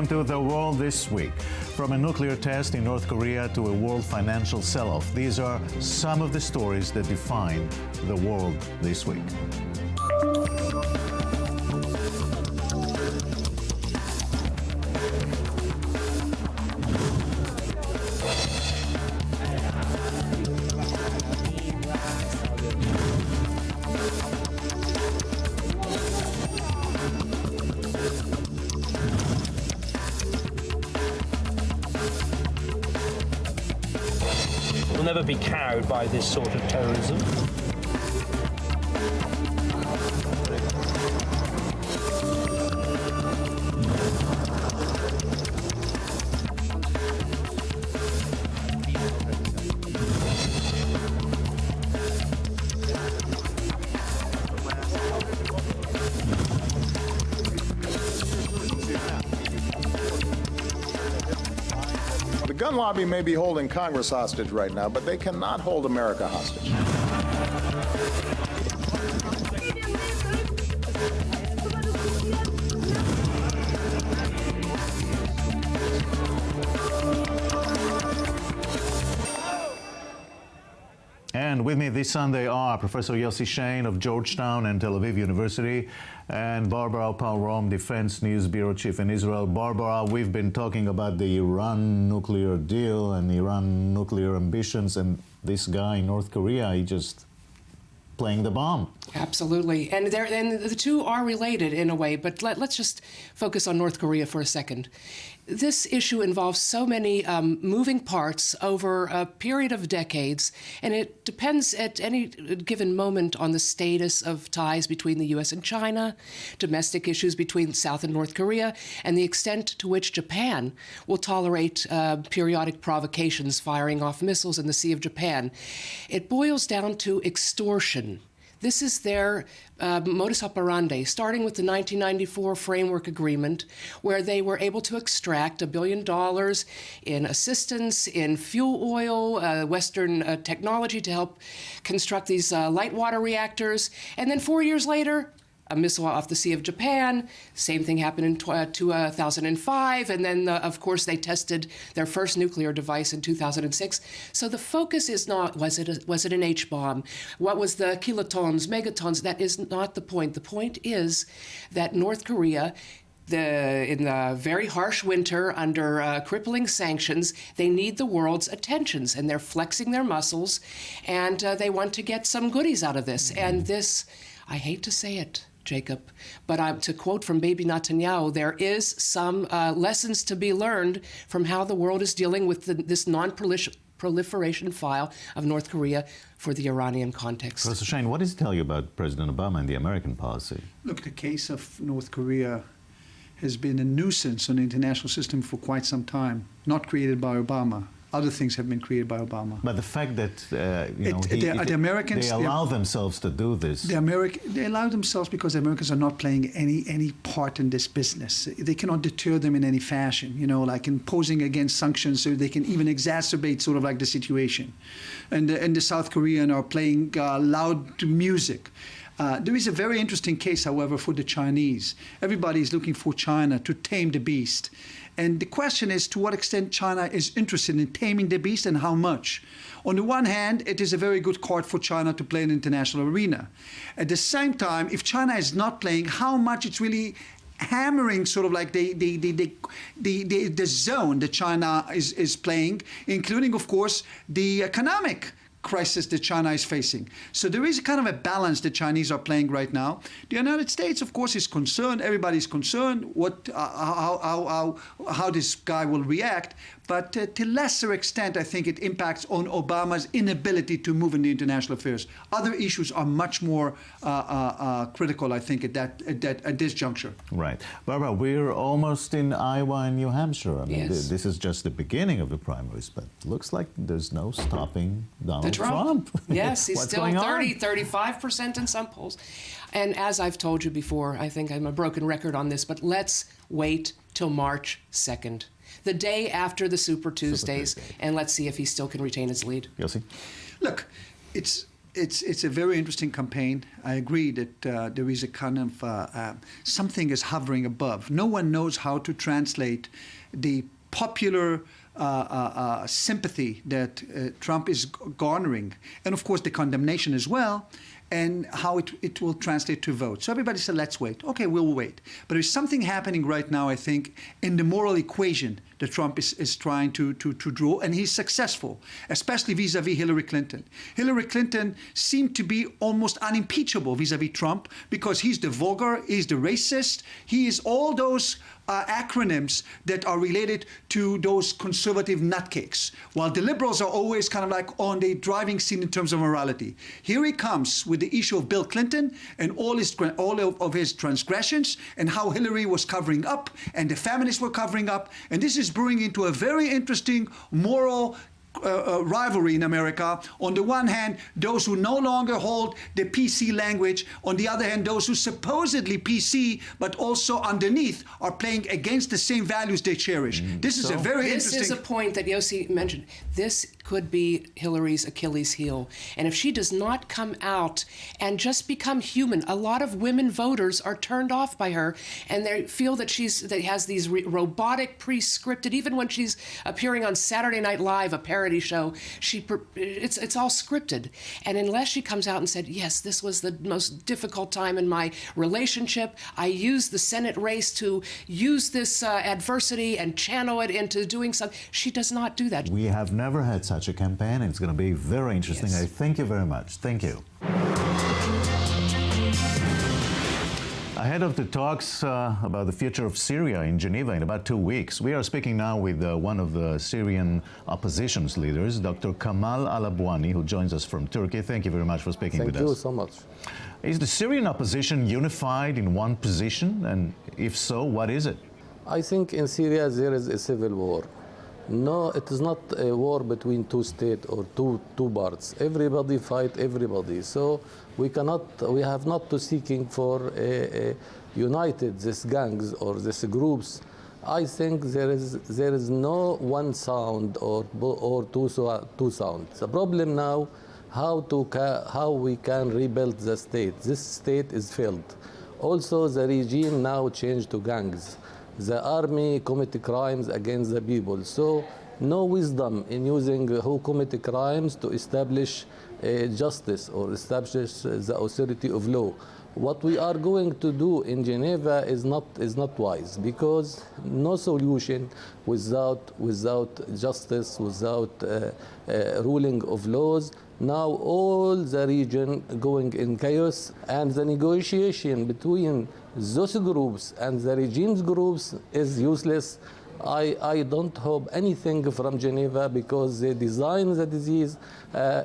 Welcome to The World This Week. From a nuclear test in North Korea to a world financial sell-off, these are some of the stories that define the world this week. We'll never be cowed by this sort of terrorism. The gun lobby may be holding Congress hostage right now, but they cannot hold America hostage. And with me this Sunday are Professor Yossi Shane of Georgetown and Tel Aviv University and Barbara Palrom, Defense News Bureau Chief in Israel. Barbara, we've been talking about the Iran nuclear deal and Iran nuclear ambitions, and this guy in North Korea, he just playing the bomb. Absolutely. And the two are related in a way, but let's just focus on North Korea for a second. This issue involves so many moving parts over a period of decades, and it depends at any given moment on the status of ties between the U.S. and China, domestic issues between South and North Korea, and the extent to which Japan will tolerate periodic provocations, firing off missiles in the Sea of Japan. It boils down to extortion. This is their modus operandi, starting with the 1994 Framework Agreement, where they were able to extract $1 billion in assistance, in fuel oil, Western technology to help construct these light water reactors. And then 4 years later, a missile off the Sea of Japan. Same thing happened in 2005. And then, of course, they tested their first nuclear device in 2006. So the focus is not, was it an H-bomb? What was the kilotons, megatons? That is not the point. The point is that North Korea, in the very harsh winter under crippling sanctions, they need the world's attentions, and they're flexing their muscles, and they want to get some goodies out of this. And this, I hate to say it, Jacob, but to quote from Baby Netanyahu, there is some lessons to be learned from how the world is dealing with this non-proliferation file of North Korea for the Iranian context. Professor Shane, what does it tell you about President Obama and the American policy? Look, the case of North Korea has been a nuisance on the international system for quite some time, not created by Obama. Other things have been created by Obama. But the fact that the Americans, they allow themselves to do this. They allow themselves because the Americans are not playing any part in this business. They cannot deter them in any fashion, like imposing against sanctions, so they can even exacerbate sort of like the situation. And the South Koreans are playing loud music. There is a very interesting case, however, for the Chinese. Everybody is looking for China to tame the beast. And the question is to what extent China is interested in taming the beast and how much. On the one hand, it is a very good card for China to play in the international arena. At the same time, if China is not playing, how much it's really hammering sort of like the zone that China is playing, including, of course, the economic crisis that China is facing. So there is kind of a balance the Chinese are playing right now. The United States, of course, is concerned. Everybody's concerned how this guy will react. But to lesser extent, I think it impacts on Obama's inability to move in the international affairs. Other issues are much more critical, I think, at this juncture. Right. Barbara, we're almost in Iowa and New Hampshire. I mean, Yes. this is just the beginning of the primaries, but it looks like there's no stopping Donald Trump. Yes, he's What's still going 35% in some polls. And as I've told you before, I think I'm a broken record on this, but let's wait till March 2nd. The day after the Super Tuesdays, and let's see if he still can retain his lead. Yossi? Look, it's It's a very interesting campaign. I agree that there is a kind of something is hovering above. No one knows how to translate the popular sympathy that Trump is garnering, and of course the condemnation as well, and how it will translate to votes. So everybody said, let's wait. Okay, we'll wait. But there's something happening right now, I think, in the moral equation that Trump is trying to draw, and he's successful, especially vis-a-vis Hillary Clinton. Hillary Clinton seemed to be almost unimpeachable vis-a-vis Trump because he's the vulgar, he's the racist, he is all those acronyms that are related to those conservative nutcakes, while the liberals are always kind of like on the driving seat in terms of morality. Here he comes with the issue of Bill Clinton and all of his transgressions and how Hillary was covering up and the feminists were covering up. And this is brewing into a very interesting moral rivalry in America. On the one hand, those who no longer hold the PC language. On the other hand, those who supposedly PC, but also underneath are playing against the same values they cherish. This is a very interesting... This is a point that Yossi mentioned. This could be Hillary's Achilles heel. And if she does not come out and just become human, a lot of women voters are turned off by her, and they feel that that has these robotic, pre-scripted, even when she's appearing on Saturday Night Live, a parody show, it's all scripted. And unless she comes out and said, yes, this was the most difficult time in my relationship, I used the Senate race to use this adversity and channel it into doing something, she does not do that. We have never had such a campaign, and it's going to be very interesting. Yes. I thank you very much. Thank you. Ahead of the talks about the future of Syria in Geneva in about 2 weeks, we are speaking now with one of the Syrian opposition's leaders, Dr. Kamal Al-Abwani, who joins us from Turkey. Thank you very much for speaking with us. Thank you so much. Is the Syrian opposition unified in one position? And if so, what is it? I think in Syria there is a civil war. No, it is not a war between two states or two parts. Everybody fight everybody. So we have not to seeking for united these gangs or these groups. I think there is no one sound or two sounds. The problem now, how we can rebuild the state. This state is failed. Also, the regime now changed to gangs. The army commit crimes against the people. So no wisdom in using who commit crimes to establish justice or establish the authority of law. What we are going to do in Geneva is not wise, because no solution without justice, without ruling of laws. Now all the region going in chaos, and the negotiation between those groups and the regime's groups is useless. I don't hope anything from Geneva, because they design the disease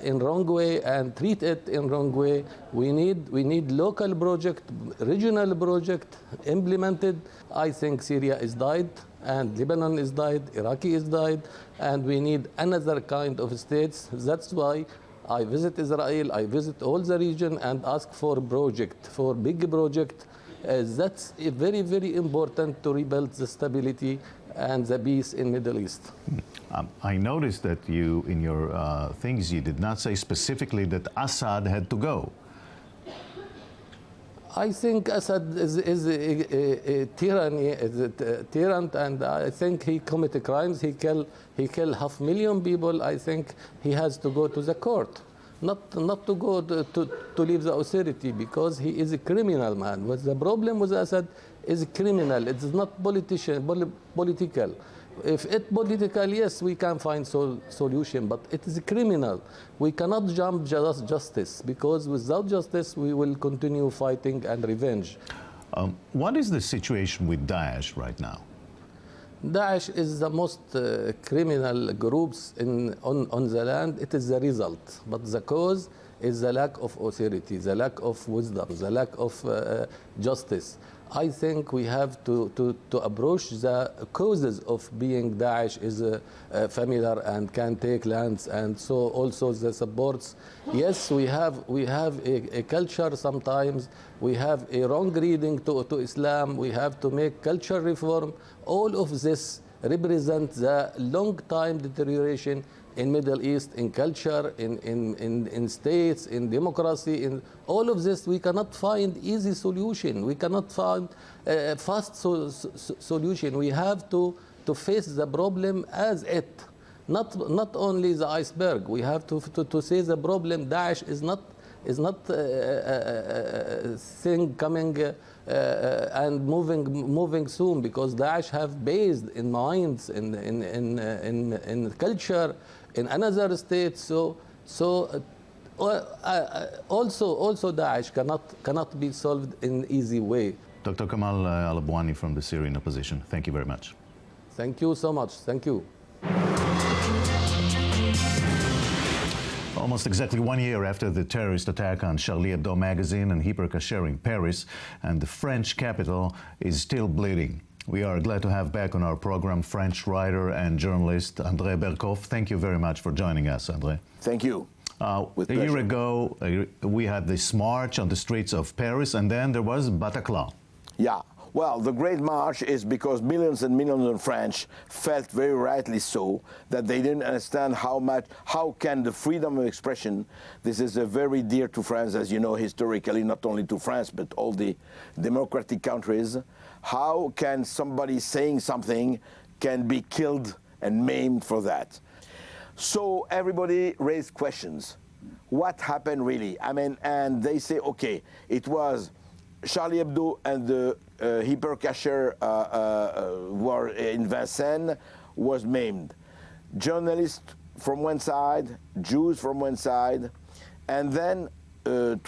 in wrong way and treat it in wrong way. We need local project, regional project implemented. I think Syria is died, and Lebanon is died, Iraq is died, and we need another kind of states. That's why I visit Israel, I visit all the region and ask for project, for big project. That's very, very important to rebuild the stability and the peace in Middle East. I noticed that you, in your things, you did not say specifically that Assad had to go. I think Assad is a tyranny, tyrant, and I think he committed crimes. He killed 500,000 people. I think he has to go to the court, not to go to leave the authority, because he is a criminal man. But the problem with Assad is a criminal. It is not political. If it's political, yes, we can find solution, but it is a criminal. We cannot jump justice, because without justice, we will continue fighting and revenge. What is the situation with Daesh right now? Daesh is the most criminal groups on the land. It is the result, but the cause is the lack of authority, the lack of wisdom, the lack of justice. I think we have to approach the causes of being Daesh is familiar and can take lands, and so also the supports. Yes, we have a culture sometimes. We have a wrong reading to Islam. We have to make culture reform. All of this represent the long time deterioration in Middle East, in culture, in states, in democracy, in all of this. We cannot find easy solution. We cannot find fast solution. We have to face the problem as it, not only the iceberg. We have to say the problem. Daesh is not thing coming and moving soon, because Daesh have based in minds, in culture, in another state. So also Daesh cannot be solved in easy way. Dr. Kamal Al-Abwani from the Syrian opposition, thank you very much. Thank you so much. Thank you. Almost exactly 1 year after the terrorist attack on Charlie Hebdo magazine and Hyper Cacher in Paris, and the French capital is still bleeding. We are glad to have back on our program French writer and journalist André Berkoff. Thank you very much for joining us, André. Thank you. A year ago, we had this march on the streets of Paris, and then there was Bataclan. Yeah. Well, the Great March is because millions and millions of French felt very rightly so that they didn't understand how can the freedom of expression, this is very dear to France, as you know, historically, not only to France, but all the democratic countries. How can somebody saying something can be killed and maimed for that? So everybody raised questions. What happened really? I mean, and they say, okay, it was Charlie Hebdo and the Hyper Cacher were in Vincennes was maimed. Journalists from one side, Jews from one side, and then 10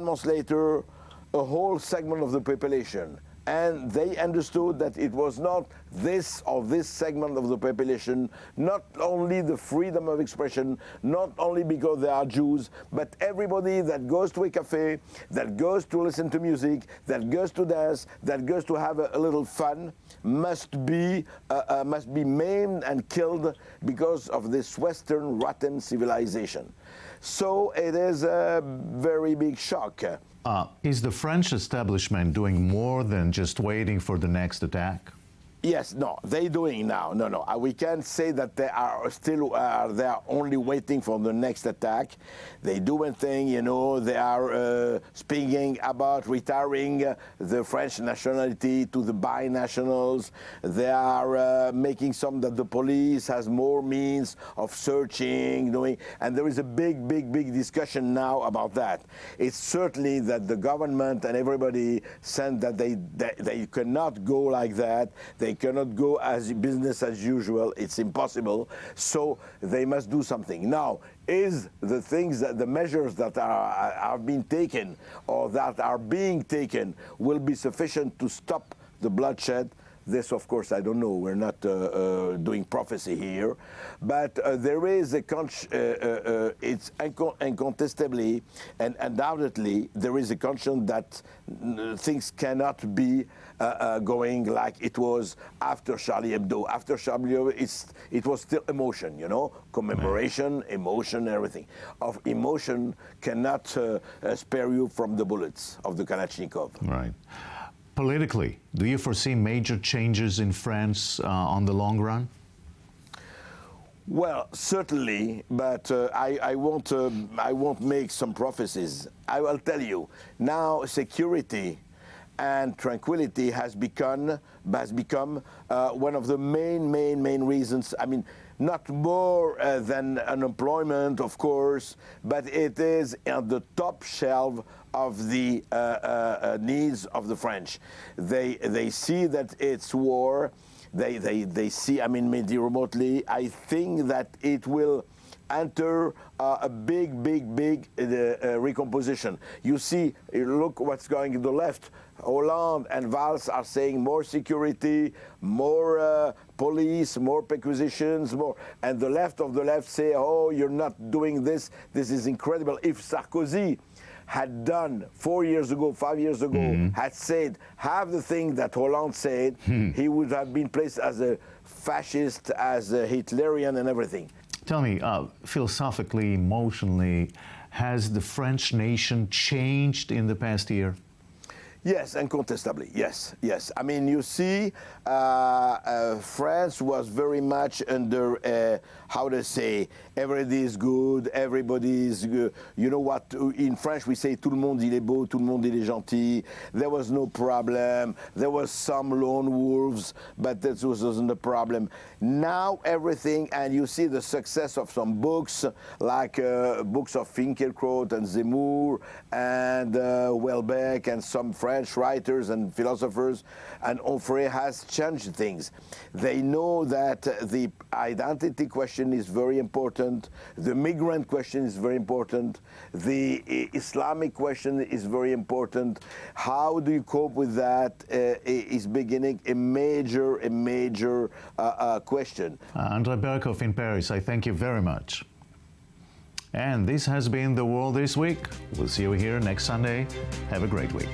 months later, a whole segment of the population. And they understood that it was not this or this segment of the population, not only the freedom of expression, not only because they are Jews, but everybody that goes to a cafe, that goes to listen to music, that goes to dance, that goes to have a little fun, must be maimed and killed because of this Western rotten civilization. So it is a very big shock. Is the French establishment doing more than just waiting for the next attack? Yes, no, they're doing now. No, we can't say that they are still, they are only waiting for the next attack. They do one thing, you know, they are speaking about retiring the French nationality to the binationals. They are making some that the police has more means of searching, doing, and there is a big discussion now about that. It's certainly that the government and everybody said that they cannot go like that. They cannot go as business as usual. It's impossible. So they must do something. Now, is the things that the measures that are being taken or that are being taken will be sufficient to stop the bloodshed? This, of course, I don't know. We're not doing prophecy here, but there is it's incontestably and undoubtedly there is a conscience that things cannot be going like it was after Charlie Hebdo. After Charlie Hebdo, it was still emotion, you know, commemoration, emotion, everything. Of emotion cannot spare you from the bullets of the Kalashnikov. Right. Politically, do you foresee major changes in France on the long run? Well, certainly, but I won't make some prophecies. I will tell you now, security and tranquility has become one of the main reasons. I mean, not more than unemployment, of course, but it is on the top shelf of the needs of the French. They see that it's war. They see, I mean, maybe remotely. I think that it will enter a big recomposition. You see, look what's going to the left. Hollande and Valls are saying more security, more police, more perquisitions, more. And the left of the left say, oh, you're not doing this. This is incredible. If Sarkozy had done 4 years ago, 5 years ago, had said half the thing that Hollande said, he would have been placed as a fascist, as a Hitlerian and everything. Tell me, philosophically, emotionally, has the French nation changed in the past year? Yes, incontestably. Yes, yes. I mean, you see, France was very much under, how to say, everybody is good, everybody is good. You know what, in French we say, tout le monde il est beau, tout le monde il est gentil. There was no problem. There was some lone wolves, but that wasn't the problem. Now everything, and you see the success of some books, like books of Finkielkraut and Zemmour and Welbeck and some French writers and philosophers, and Onfray has changed things. They know that the identity question is very important, the migrant question is very important, the Islamic question is very important. How do you cope with that is beginning a major question. Andrei Berkov in Paris, I thank you very much. And this has been The World This Week. We'll see you here next Sunday. Have a great week.